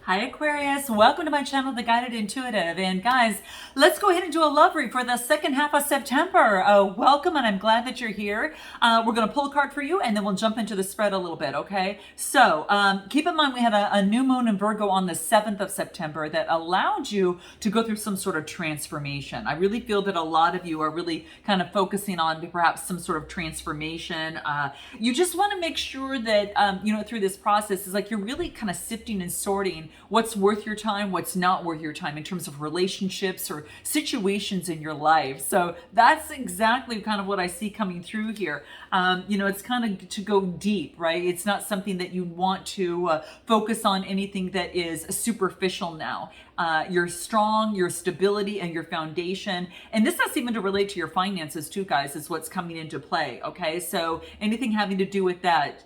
Hi Aquarius, welcome to my channel, The Guided Intuitive. And guys, let's go ahead and do a love read for the second half of September. Welcome, and I'm glad that you're here. We're going to pull a card for you, and then we'll jump into the spread a little bit, okay? So keep in mind we had a new moon in Virgo on the 7th of September that allowed you to go through some sort of transformation. I really feel that a lot of you are really kind of focusing on perhaps some sort of transformation. You just want to make sure that, through this process is like you're really kind of sifting and sorting what's worth your time, what's not worth your time in terms of relationships or situations in your life. So that's exactly kind of what I see coming through here. It's kind of to go deep, right? It's not something that you want to focus on anything that is superficial now. Your strong, your stability, and your foundation. And this has even to relate to your finances too, guys, is what's coming into play. Okay, so anything having to do with that,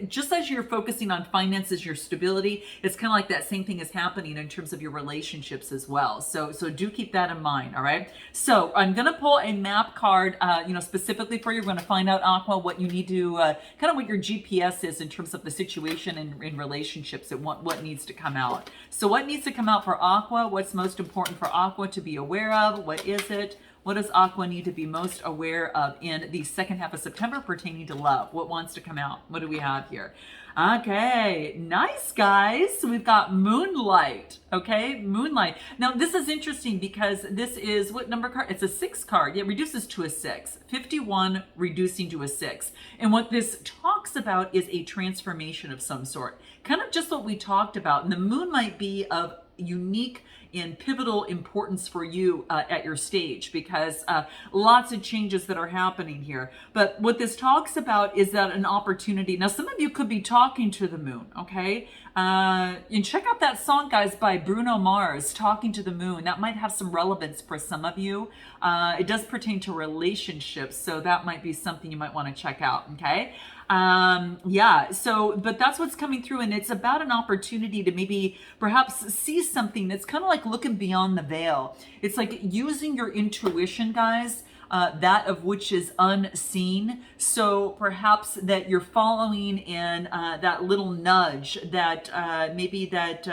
just as you're focusing on finances, your stability, it's kind of like that same thing is happening in terms of your relationships as well. So do keep that in mind. All right. So I'm gonna pull a map card, specifically for you. We're gonna find out, Aqua, what you need to kind of what your GPS is in terms of the situation in relationships and what needs to come out. So what needs to come out for Aqua? What's most important for Aqua to be aware of? What is it? What does Aqua need to be most aware of in the second half of September pertaining to love? What wants to come out? What do we have here? Okay, nice, guys. So we've got Moonlight. Okay, Moonlight. Now, this is interesting because this is what number card? It's a 6 card. It reduces to a 6. 51 reducing to a 6. And what this talks about is a transformation of some sort. Kind of just what we talked about. And the moon might be of unique and pivotal importance for you at your stage because lots of changes that are happening here. But what this talks about is that an opportunity. Now, some of you could be talking to the moon, okay? And check out that song, guys, by Bruno Mars, Talking to the Moon. That might have some relevance for some of you. It does pertain to relationships, so that might be something you might want to check out, okay? But that's what's coming through, and it's about an opportunity to maybe perhaps see something that's kind of like looking beyond the veil. It's like using your intuition, guys, that of which is unseen. So perhaps that you're following in that little nudge, that maybe that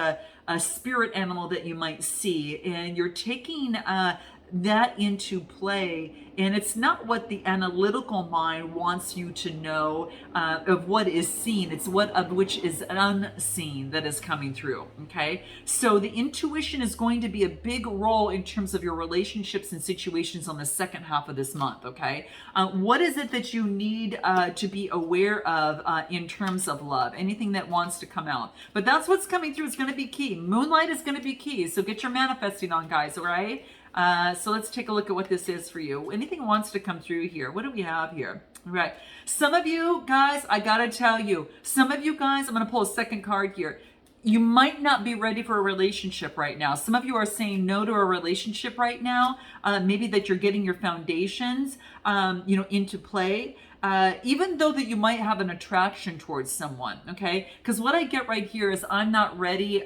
a spirit animal that you might see, and you're taking that into play. And it's not what the analytical mind wants you to know of what is seen. It's what of which is unseen that is coming through. Okay. So the intuition is going to be a big role in terms of your relationships and situations on the second half of this month. Okay. What is it that you need to be aware of in terms of love? Anything that wants to come out. But that's what's coming through. It's going to be key. Moonlight is going to be key. So get your manifesting on, guys. All right. So let's take a look at what this is for you. Anything wants to come through here. What do we have here? All right. Some of you guys, I got to tell you, some of you guys, I'm going to pull a second card here. You might not be ready for a relationship right now. Some of you are saying no to a relationship right now. Maybe that you're getting your foundations, into play. Even though that you might have an attraction towards someone, okay? Because what I get right here is I'm not ready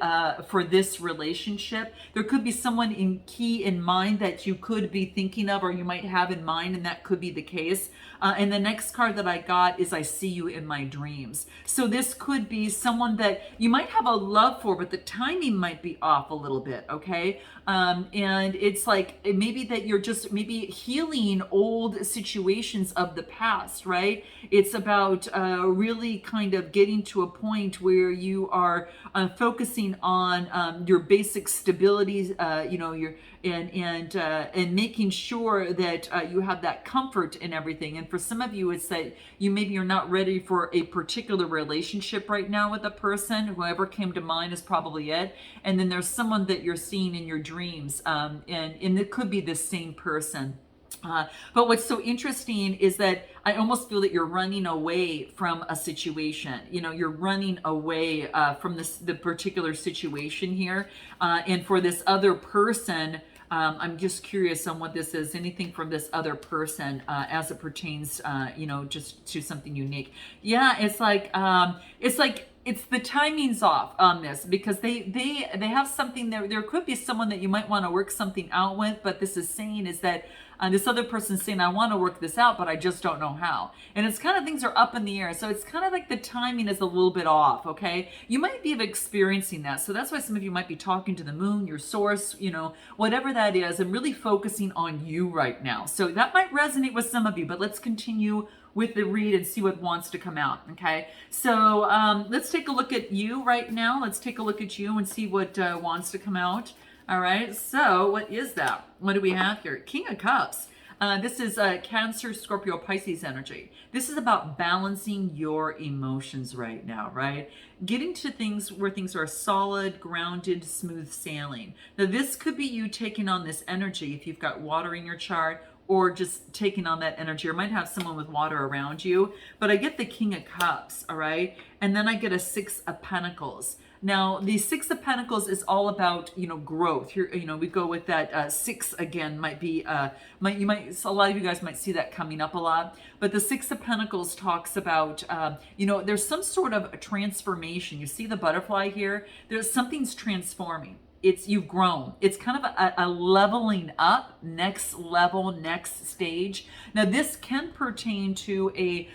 for this relationship. There could be someone in mind that you could be thinking of or you might have in mind, and that could be the case. And the next card that I got is I see you in my dreams. So this could be someone that you might have a love for, but the timing might be off a little bit, okay? And it's like maybe that you're just maybe healing old situations of the past, right? It's about really kind of getting to a point where you are focusing on your basic stability, and making sure that you have that comfort in everything. And for some of you, it's that you're not ready for a particular relationship right now with a person. Whoever came to mind is probably it. And then there's someone that you're seeing in your dreams, and it could be the same person. But what's so interesting is that I almost feel that you're running away from a situation. You're running away from the particular situation here. And for this other person, I'm just curious on what this is. Anything from this other person as it pertains, just to something unique. Yeah, it's like it's the timing's off on this, because they have something there. There could be someone that you might want to work something out with, but this is saying is that this other person's saying, I want to work this out, but I just don't know how. And it's kind of, things are up in the air. So it's kind of like the timing is a little bit off, okay? You might be experiencing that. So that's why some of you might be talking to the moon, your source, you know, whatever that is, and really focusing on you right now. So that might resonate with some of you, but let's continue with the read and see what wants to come out, okay? So let's take a look at you right now. Let's take a look at you and see what wants to come out. All right, so what is that? What do we have here? King of Cups. This is Cancer, Scorpio, Pisces energy. This is about balancing your emotions right now, right? Getting to things where things are solid, grounded, smooth sailing. Now, this could be you taking on this energy if you've got water in your chart, or just taking on that energy, or might have someone with water around you. But I get the King of Cups, all right? And then I get a Six of Pentacles. Now, the Six of Pentacles is all about, you know, growth. Here, you know, we go with that six again. Might be, a lot of you guys might see that coming up a lot. But the Six of Pentacles talks about, you know, there's some sort of a transformation. You see the butterfly here? There's something's transforming. You've grown. It's kind of a leveling up, next level, next stage. Now, this can pertain to a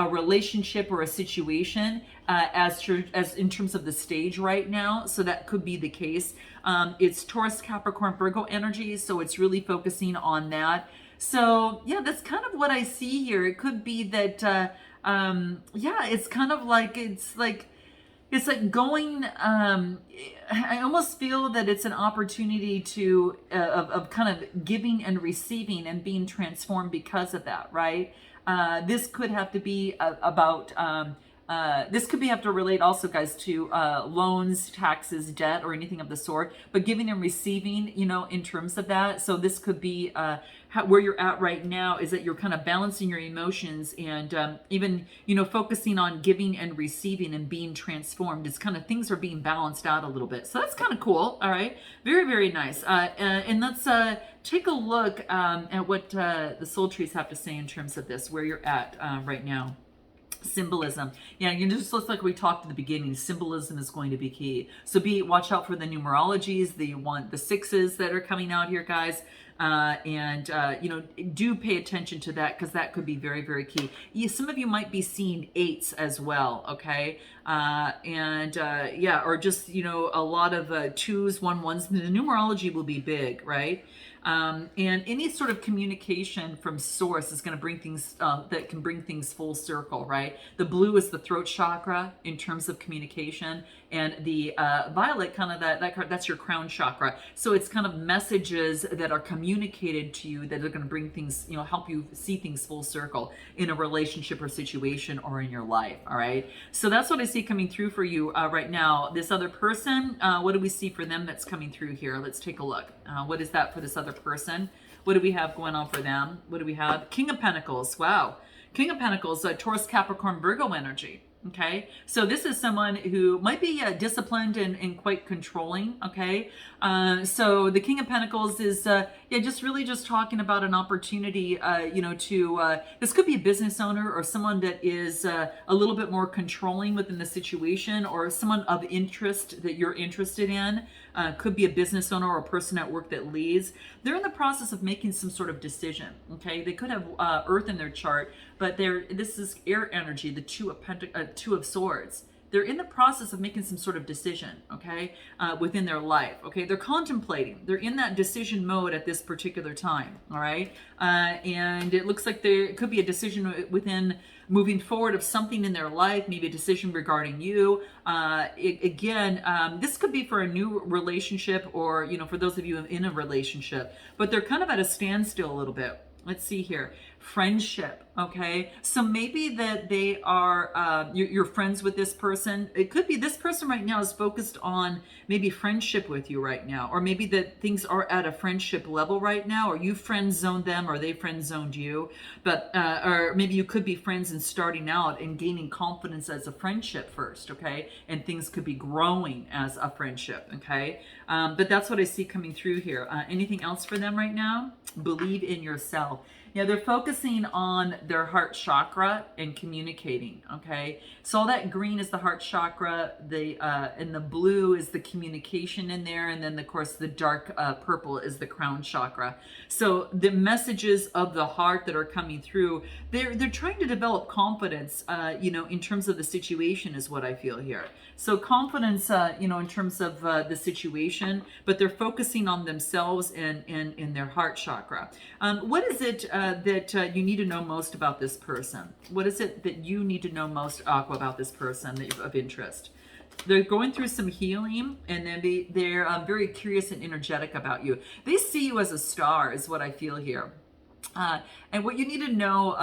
relationship or a situation as in terms of the stage right now. So that could be the case. It's Taurus, Capricorn, Virgo energy. So it's really focusing on that. So yeah, that's kind of what I see here. It could be that, yeah, it's kind of like, it's like going, I almost feel that it's an opportunity to, of kind of giving and receiving and being transformed because of that, right? This could have to be about, this could be have to relate also, guys, to loans, taxes, debt, or anything of the sort, but giving and receiving, you know, in terms of that. So this could be where you're at right now, is that you're kind of balancing your emotions and even, you know, focusing on giving and receiving and being transformed. It's kind of, things are being balanced out a little bit. So that's kind of cool. All right. Very, very nice. And let's take a look at what the soul trees have to say in terms of this, where you're at right now. Symbolism. Yeah, you just looks like we talked at the beginning. Symbolism is going to be key. So watch out for the numerologies, the sixes that are coming out here, guys. You know, do pay attention to that, because that could be very, very key. Some of you might be seeing eights as well, okay? Yeah, or just, you know, a lot of twos, ones. The numerology will be big, right? And any sort of communication from source is going to bring things that can bring things full circle, right? The blue is the throat chakra in terms of communication, and the violet, kind of that's your crown chakra. So it's kind of messages that are communicated to you that are going to bring things, you know, help you see things full circle in a relationship or situation or in your life. All right. So that's what I see coming through for you right now. This other person, what do we see for them that's coming through here? Let's take a look. What is that for this other person? What do we have going on for them? What do we have? King of Pentacles. Wow. King of Pentacles, Taurus, Capricorn, Virgo energy. Okay, so this is someone who might be disciplined and quite controlling. Okay, so the King of Pentacles is yeah, just really just talking about an opportunity, you know, to this could be a business owner or someone that is a little bit more controlling within the situation, or someone of interest that you're interested in. Could be a business owner or a person at work that leads. They're in the process of making some sort of decision. Okay, they could have Earth in their chart, but this is air energy, the Two of Swords. They're in the process of making some sort of decision, okay, within their life, okay? They're contemplating. They're in that decision mode at this particular time, all right? And it looks like there could be a decision within moving forward of something in their life, maybe a decision regarding you. This could be for a new relationship, or, you know, for those of you in a relationship, but they're kind of at a standstill a little bit. Let's see here. Friendship, okay? So maybe that they are, you're friends with this person. It could be this person right now is focused on maybe friendship with you right now, or maybe that things are at a friendship level right now, or you friend zoned them, or they friend zoned you. But, or maybe you could be friends and starting out and gaining confidence as a friendship first, okay? And things could be growing as a friendship, okay? But that's what I see coming through here. Anything else for them right now? Believe in yourself. Yeah, they're focusing on their heart chakra and communicating. Okay, so all that green is the heart chakra. The and the blue is the communication in there, and then of course the dark purple is the crown chakra. So the messages of the heart that are coming through, they're trying to develop confidence. In terms of the situation, is what I feel here. So confidence, in terms of the situation, but they're focusing on themselves and in their heart chakra. What is it that you need to know most about this person? What is it that you need to know most, Aqua, about this person that of interest? They're going through some healing, and then they're very curious and energetic about you. They see you as a star, is what I feel here. And what you need to know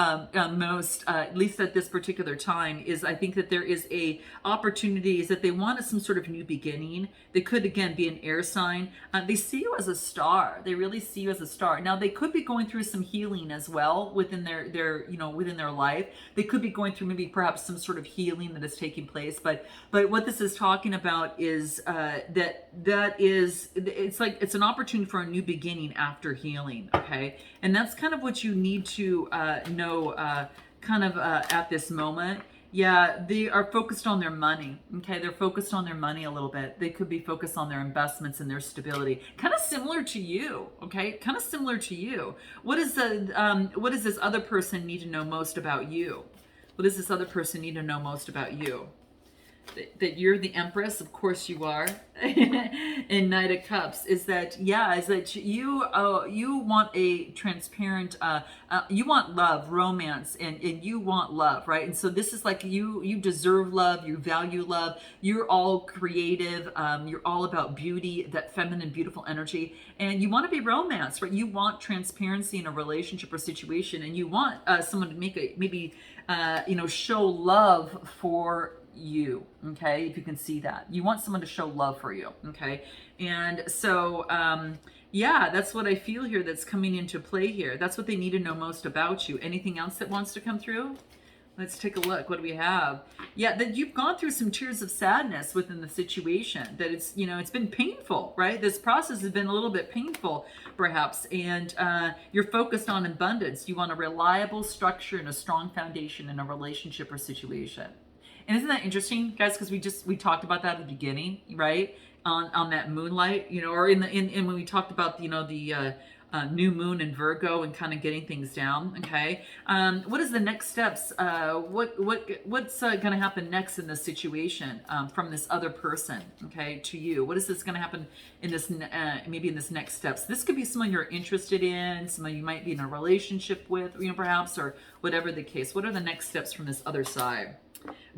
most, at least at this particular time, is I think that there is a opportunity, is that they want some sort of new beginning. They could, again, be an air sign. They see you as a star. They really see you as a star. Now, they could be going through some healing as well within within their life. They could be going through maybe perhaps some sort of healing that is taking place. But what this is talking about is it's an opportunity for a new beginning after healing. Okay, and that's kind of what you need to know at this moment. Yeah, they are focused on their money. Okay, they're focused on their money a little bit. They could be focused on their investments and their stability. Kind of similar to you. Okay, kind of similar to you. What does this other person need to know most about you? What does this other person need to know most about you? That you're the Empress, of course you are, in Knight of Cups, is that you want a transparent, you want love, romance, and you want love, right? And so this is like you deserve love, you value love, you're all creative, you're all about beauty, that feminine, beautiful energy, and you want to be romanced, right? You want transparency in a relationship or situation, and you want someone to maybe show love for you. Okay, if you can see that, you want someone to show love for you. Okay, and so that's what I feel here, that's coming into play here. That's what they need to know most about you. Anything else that wants to come through? Let's take a look. What do we have? Yeah, that you've gone through some tears of sadness within the situation, that it's been painful, right? This process has been a little bit painful perhaps, and you're focused on abundance. You want a reliable structure and a strong foundation in a relationship or situation. And isn't that interesting, guys? Because we talked about that at the beginning, right? On that Moonlight, or in when we talked about the new moon in Virgo and kind of getting things down. Okay, what is the next steps? What's going to happen next in this situation from this other person? Okay, to you. What is this going to happen in this maybe in this next steps? This could be someone you're interested in, someone you might be in a relationship with, perhaps, or whatever the case. What are the next steps from this other side?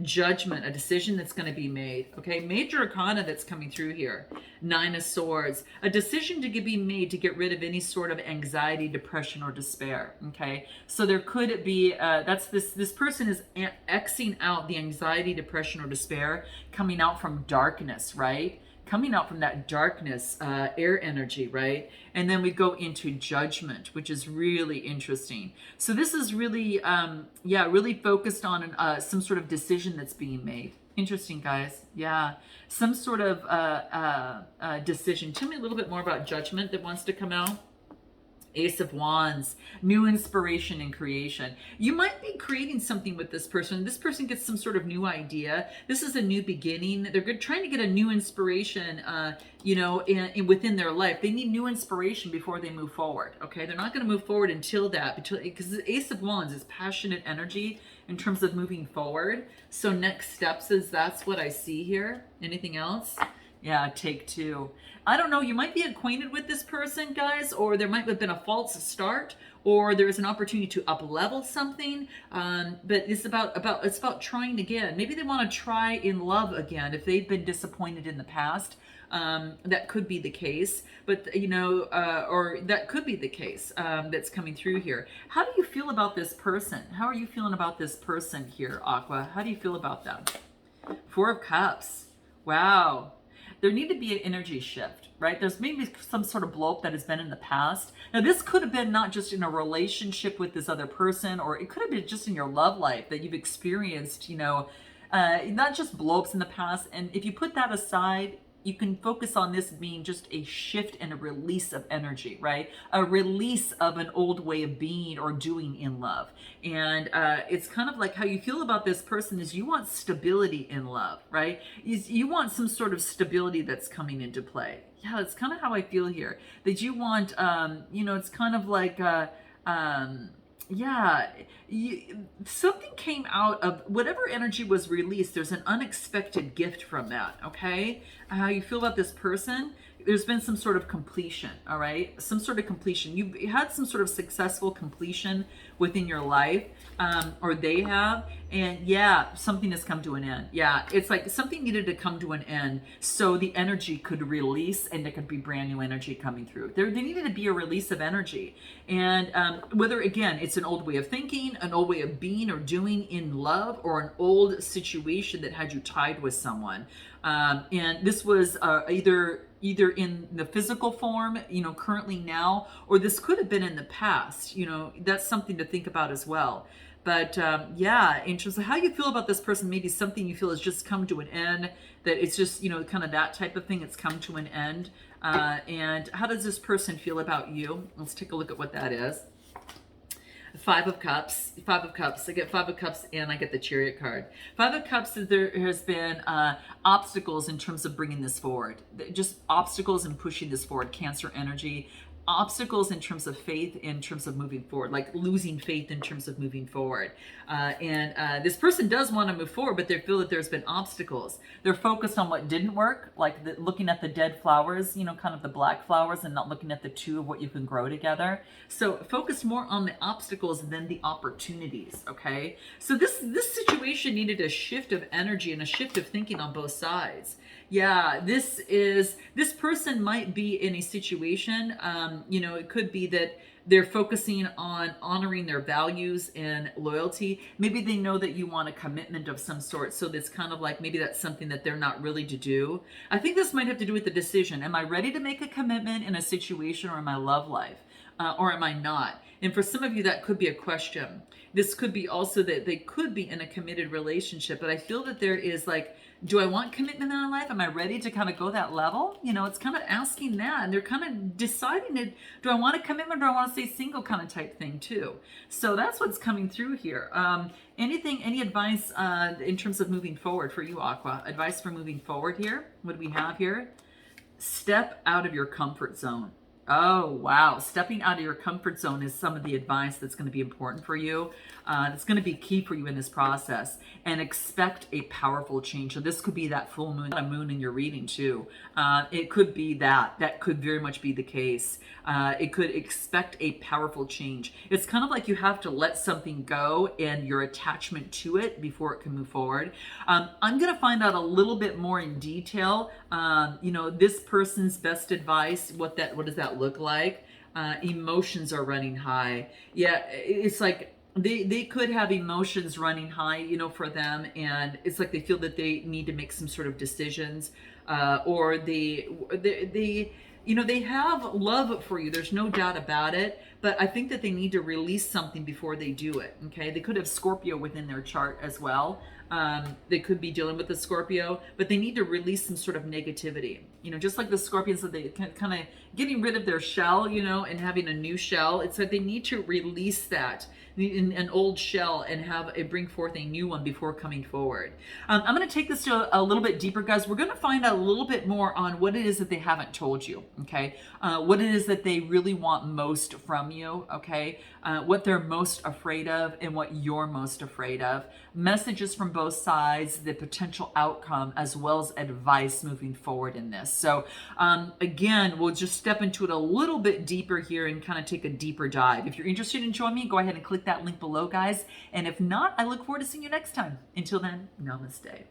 Judgment, a decision that's going to be made. Okay, major arcana that's coming through here. 9 of Swords, a decision to be made to get rid of any sort of anxiety, depression, or despair. Okay, so there could be this person is Xing out the anxiety, depression, or despair coming out from darkness, right? Coming out from that darkness, air energy, right? And then we go into Judgment, which is really interesting. So this is really, really focused on some sort of decision that's being made. Interesting, guys. Yeah, some sort of decision. Tell me a little bit more about Judgment that wants to come out. Ace of Wands, new inspiration and creation. You might be creating something with this person. This person gets some sort of new idea. This is a new beginning. They're trying to get a new inspiration, within their life. They need new inspiration before they move forward. Okay, they're not going to move forward until because the Ace of Wands is passionate energy in terms of moving forward. So next steps that's what I see here. Anything else? Yeah, take 2. I don't know, you might be acquainted with this person, guys, or there might have been a false start, or there's an opportunity to up-level something, but it's about trying again. Maybe they want to try in love again if they've been disappointed in the past. That could be the case, but or that could be the case that's coming through here. How do you feel about this person? How are you feeling about this person here, Aqua? How do you feel about them? 4 of Cups. Wow. There need to be an energy shift, right? There's maybe some sort of blow up that has been in the past. Now, this could have been not just in a relationship with this other person, or it could have been just in your love life that you've experienced, not just blow ups in the past. And if you put that aside, you can focus on this being just a shift and a release of energy, right? A release of an old way of being or doing in love. And it's kind of like how you feel about this person is you want stability in love, right? You want some sort of stability that's coming into play. Yeah, that's kind of how I feel here. That you want, it's kind of like, yeah, something came out of whatever energy was released. There's an unexpected gift from that, okay? How you feel about this person, there's been some sort of completion, all right? Some sort of completion. You had some sort of successful completion within your life, or they have, and yeah, something has come to an end. Yeah, it's like something needed to come to an end so the energy could release and there could be brand new energy coming through. There needed to be a release of energy. And whether, again, it's an old way of thinking, an old way of being or doing in love, or an old situation that had you tied with someone. And this was either in the physical form, currently now, or this could have been in the past. That's something to think about as well. But yeah, in terms of how you feel about this person, maybe something you feel has just come to an end, that it's just, kind of that type of thing, it's come to an end. And how does this person feel about you? Let's take a look at what that is. Five of Cups. I get Five of Cups and I get the Chariot card. Five of Cups, there has been obstacles in terms of bringing this forward. Just obstacles in pushing this forward. Cancer energy. Obstacles in terms of faith, in terms of moving forward, like losing faith in terms of moving forward. And this person does want to move forward, but they feel that there's been obstacles. They're focused on what didn't work, like looking at the dead flowers, kind of the black flowers, and not looking at the two of what you can grow together. So focus more on the obstacles than the opportunities, okay? So this situation needed a shift of energy and a shift of thinking on both sides. Yeah, this person might be in a situation, it could be that they're focusing on honoring their values and loyalty. Maybe they know that you want a commitment of some sort, so that's kind of like maybe that's something that they're not really to do. I think this might have to do with the decision. Am I ready to make a commitment in a situation or in my love life? Or am I not? And for some of you, that could be a question. This could be also that they could be in a committed relationship, but I feel that there is like, do I want commitment in my life? Am I ready to kind of go that level? It's kind of asking that, and they're kind of deciding it. Do I want a commitment, or do I want to stay single kind of type thing too? So that's what's coming through here. Any advice in terms of moving forward for you, Aqua? Advice for moving forward here? What do we have here? Step out of your comfort zone. Oh, wow. Stepping out of your comfort zone is some of the advice that's going to be important for you. It's going to be key for you in this process. And expect a powerful change. So this could be that full moon, a moon in your reading too. It could be that. That could very much be the case. It could expect a powerful change. It's kind of like you have to let something go and your attachment to it before it can move forward. I'm going to find out a little bit more in detail. This person's best advice, what does that look like? Emotions are running high. Yeah, it's like they could have emotions running high, for them, and it's like they feel that they need to make some sort of decisions, or they have love for you. There's no doubt about it, but I think that they need to release something before they do it. Okay, they could have Scorpio within their chart as well. They could be dealing with the Scorpio, but they need to release some sort of negativity. Just like the Scorpions, so they kind of getting rid of their shell, and having a new shell. It's like they need to release that in an old shell and have it bring forth a new one before coming forward. I'm going to take this to a little bit deeper, guys. We're going to find out a little bit more on what it is that they haven't told you. Okay, what it is that they really want most from you. Okay, what they're most afraid of and what you're most afraid of. Messages from both sides, the potential outcome, as well as advice moving forward in this. So again, we'll just step into it a little bit deeper here and kind of take a deeper dive. If you're interested in joining me, go ahead and click that link below, guys. And if not, I look forward to seeing you next time. Until then, namaste.